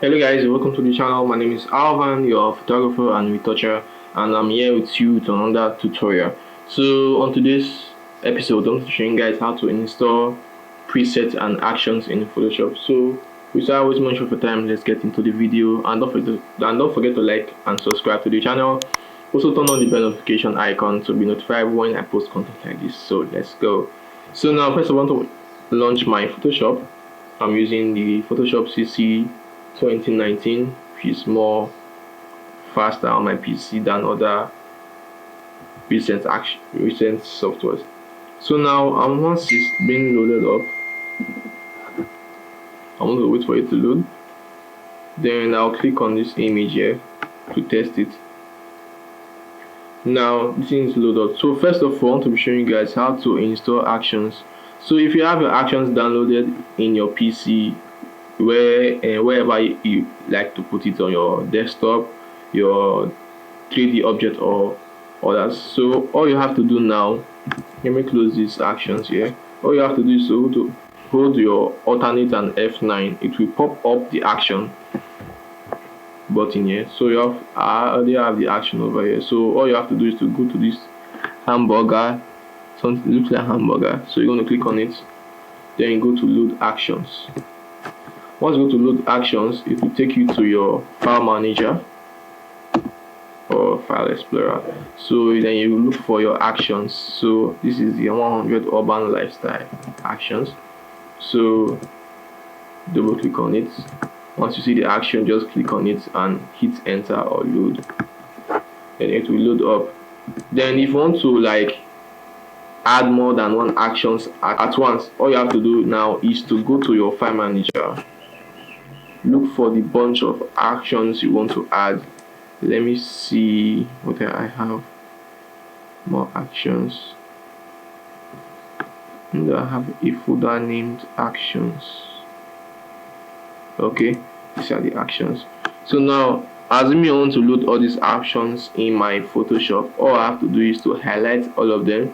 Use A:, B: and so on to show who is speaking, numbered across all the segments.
A: Hello guys, welcome to the channel. My name is Alvan, your photographer and retoucher, and I'm here with you with another tutorial. So on today's episode, I'm showing you guys how to install presets and actions in Photoshop. So without wasting much of your time, let's get into the video, and don't forget to like and subscribe to the channel. Also turn on the bell notification icon to be notified when I post content like this. So let's go. So now first I want to launch my Photoshop. I'm using the Photoshop CC 2019, which is more faster on my PC than other recent softwares. So now once it's being loaded up, I'm going to wait for it to load. Then I'll click on this image here to test it. Now this is loaded. So first of all, I want to be showing you guys how to install actions. So if you have your actions downloaded in your PC, wherever you like to put it, on your desktop, your 3D object or others, so all you have to do now, let me close these actions here. All you have to do is to hold your alternate and F9. It will pop up the action button here. So I already have the action over here. So all you have to do is to go to this hamburger, something looks like hamburger. So you're going to click on it, then you go to load actions. Once you go to load actions, it will take you to your file manager or file explorer. So then you look for your actions. So this is the 100 urban lifestyle actions. So double click on it. Once you see the action, just click on it and hit enter or load. Then it will load up. Then if you want to add more than one actions at once, all you have to do now is to go to your file manager. Look for the bunch of actions you want to add. Let me see what I have. More actions. And I have a folder named actions. Okay, these are the actions. So now, assuming I want to load all these actions in my Photoshop, all I have to do is to highlight all of them.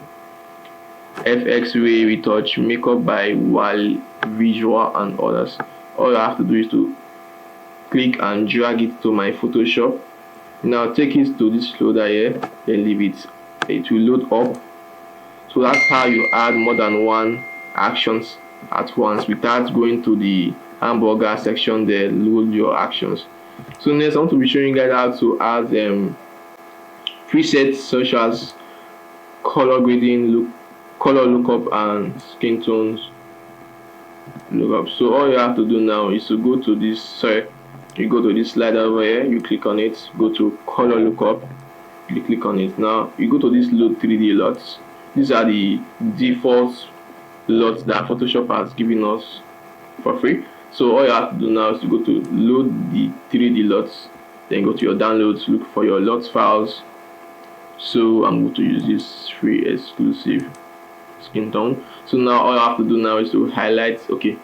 A: FX Ray, Retouch, Makeup by Wal, Visual, and others. All I have to do is to click and drag it to my Photoshop. Now take it to this loader here, then leave it. It will load up. So that's how you add more than one actions at once without going to the hamburger section there, load your actions. So next I want to be showing you guys how to add presets such as color grading, color lookup, and skin tones lookup. So all you have to do now is to go to this you go to this slider over here, you click on it, go to color lookup, you click on it. Now you go to this load 3D lots. These are the default lots that Photoshop has given us for free. So all you have to do now is to go to load the 3D lots, then go to your downloads, look for your lots files. So I'm going to use this free exclusive skin tone. So now all I have to do now is to highlight. Okay,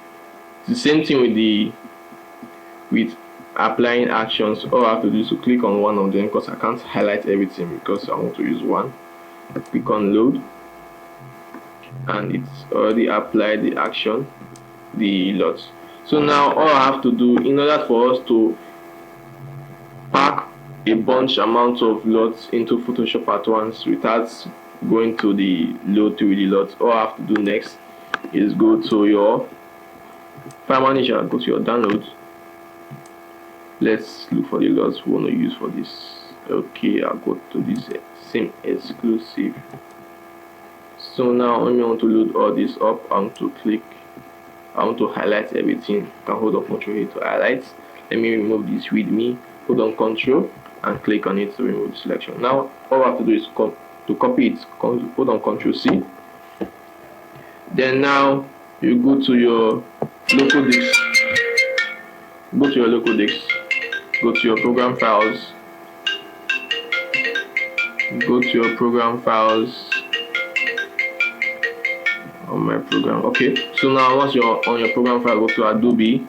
A: it's the same thing with applying actions. All I have to do is to click on one of them, because I can't highlight everything because I want to use one. Click on load, and it's already applied the action, the lots. So now all I have to do, in order for us to pack a bunch amount of lots into Photoshop at once without going to the load 3D lots, all I have to do next is go to your file manager, go to your downloads. Let's look for the lots we want to use for this. Okay, I'll go to this same exclusive. So now when you want to load all this up, I want to highlight everything. You can hold on Ctrl here to highlight. Let me remove this with me. Hold on Ctrl and click on it to remove the selection. Now all I have to do is to copy it. Hold on Ctrl C. Then now you go to your local disk. Go to your local disk. Go to your program files. Go to your program files on my program. Okay, so now once you're on your program file, go to Adobe,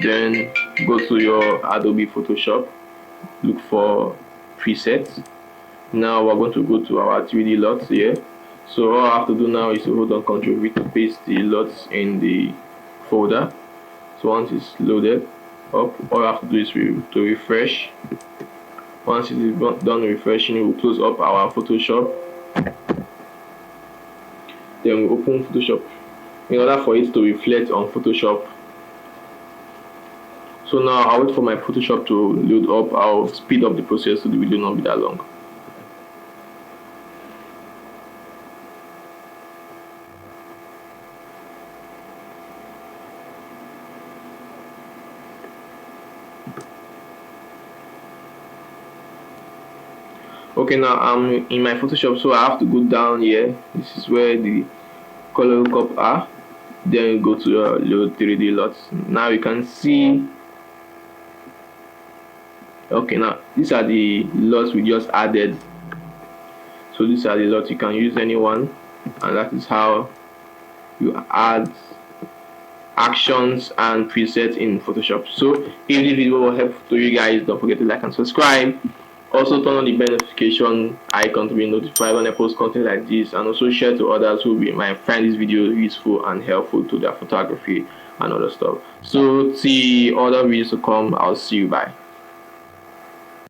A: then go to your Adobe Photoshop, look for presets. Now we're going to go to our 3D lots here. So all I have to do now is to hold on Ctrl V to paste the lots in the folder. So once it's loaded, up. All you have to do is to refresh. Once it is done refreshing, we'll close up our Photoshop. Then we open Photoshop in order for it to reflect on Photoshop. So now I'll wait for my Photoshop to load up. I'll speed up the process so the video will not be that long. Okay, now I'm in my Photoshop, so I have to go down here. This is where the color lookup are. Then go to load 3D lots. Now you can see. Okay, now these are the lots we just added. So these are the lots, you can use anyone, and that is how you add actions and presets in Photoshop. So if the video will help to you guys, don't forget to like and subscribe. Also turn on the bell notification icon to be notified when I post content like this, and also share to others who might find this video useful and helpful to their photography and other stuff. So see other videos to come. I'll see you. Bye.